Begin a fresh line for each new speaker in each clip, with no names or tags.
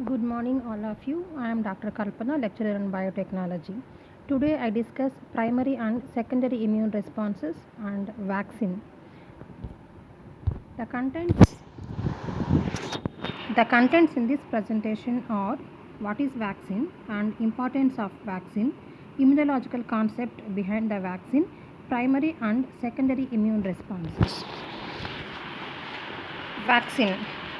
Good morning, all of you. I am Dr. Kalpana, lecturer in biotechnology. Today, I discuss primary and secondary immune responses and vaccine. The contents, the contents in this presentation are what is vaccine and importance of vaccine, immunological concept behind the vaccine, primary and secondary immune responses. Vaccine.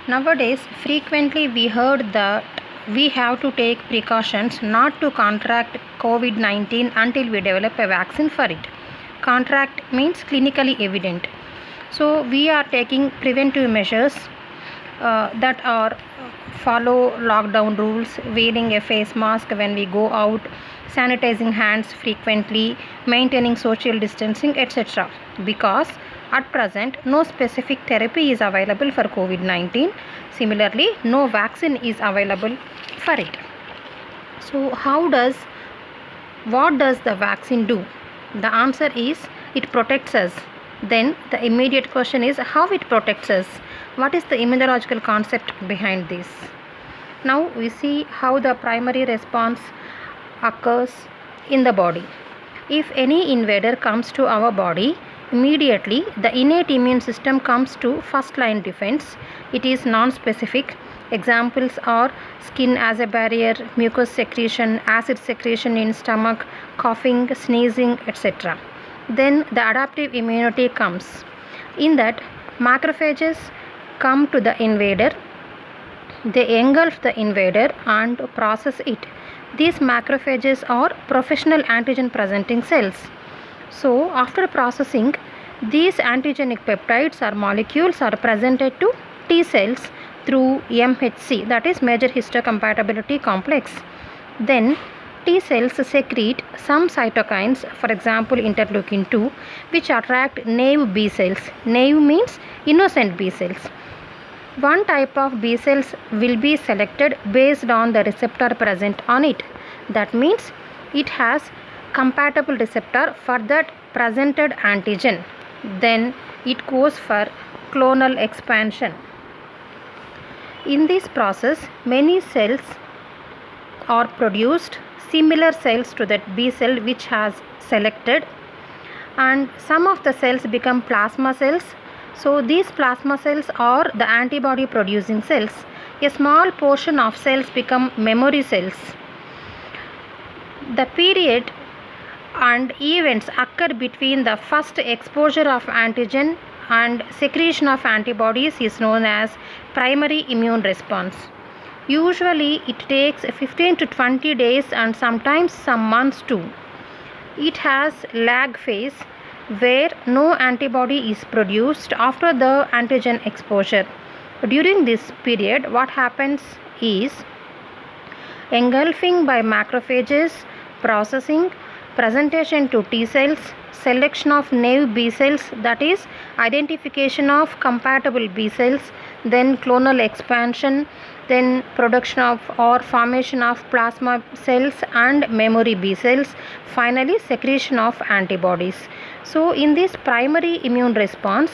Nowadays, frequently we heard that we have to take precautions not to contract COVID 19 until we develop a vaccine for it. Contract means clinically evident. So, we are taking preventive measures that are follow lockdown rules, wearing a face mask when we go out, sanitizing hands frequently, maintaining social distancing, etc. Because at present no specific therapy is available for COVID 19. Similarly, no vaccine is available for it. So, what does the vaccine do? The answer is it protects us. Then the immediate question is how it protects us. What is the immunological concept behind this? Now we see how the primary response occurs in the body. If any invader comes to our body, immediately the innate immune system comes to first line defense. It is non-specific. Examples are skin as a barrier, mucus secretion, acid secretion in stomach, coughing, sneezing, etc. Then the adaptive immunity comes. In that, macrophages come to the invader, they engulf the invader and process it. These macrophages are professional antigen presenting cells. So, after processing, these antigenic peptides or molecules are presented to T cells through MHC, that is major histocompatibility complex. Then T cells secrete some cytokines, for example interleukin 2, which attract naive B cells. Naive means innocent B cells. One type of B cells will be selected based on the receptor present on it. That means it has compatible receptor for that presented antigen. Then it goes for clonal expansion. In this process, many cells are produced, similar cells to that B cell which has selected, and some of the cells become plasma cells. So these plasma cells are the antibody producing cells. A small portion of cells become memory cells. The period and events occur between the first exposure of antigen and secretion of antibodies is known as primary immune response. Usually it takes 15 to 20 days and sometimes some months too. It has lag phase where no antibody is produced after the antigen exposure. During this period, what happens is engulfing by macrophages, processing, presentation to T cells, selection of naive B cells, that is identification of compatible B cells, then clonal expansion, then production of or formation of plasma cells and memory B cells, finally secretion of antibodies. So in this primary immune response,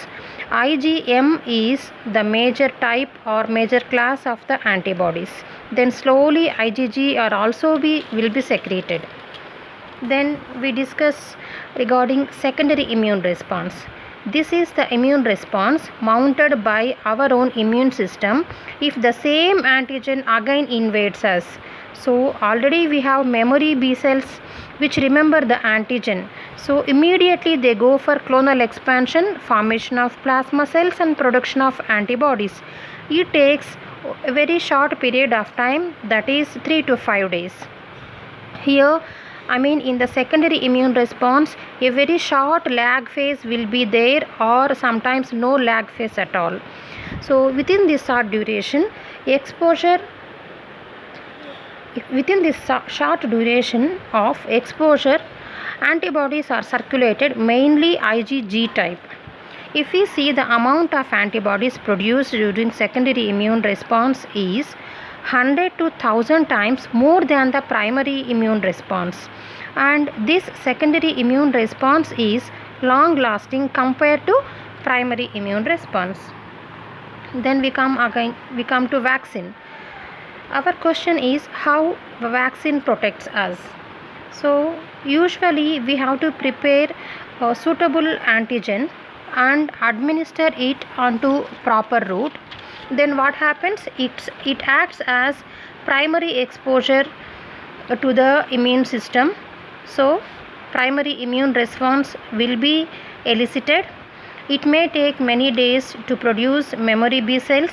IgM is the major type or major class of the antibodies. Then slowly IgG will be secreted. Then we discuss regarding secondary immune response. This is the immune response mounted by our own immune system if the same antigen again invades us. So already we have memory B cells which remember the antigen. So immediately they go for clonal expansion, formation of plasma cells and production of antibodies. It takes a very short period of time, that is 3 to 5 days. Here in the secondary immune response, a very short lag phase will be there or sometimes no lag phase at all. So within this short duration, short duration of exposure, antibodies are circulated, mainly IgG type. If we see the amount of antibodies produced during secondary immune response is 100 to 1000 times more than the primary immune response, and this secondary immune response is long lasting compared to primary immune response. Then we come to vaccine. Our question is how vaccine protects us. So usually we have to prepare a suitable antigen and administer it onto proper route. Then what happens? It acts as primary exposure to the immune system. So primary immune response will be elicited. It may take many days to produce memory B cells.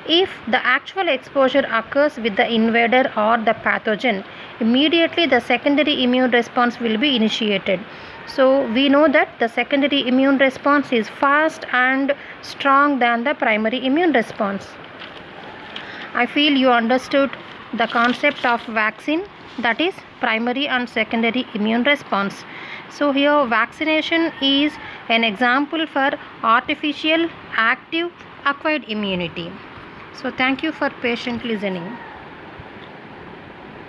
If the actual exposure occurs with the invader or the pathogen, immediately the secondary immune response will be initiated. So we know that the secondary immune response is fast and strong than the primary immune response. I feel you understood the concept of vaccine, that is primary and secondary immune response. So here vaccination is an example for artificial active acquired immunity. So thank you for patient listening.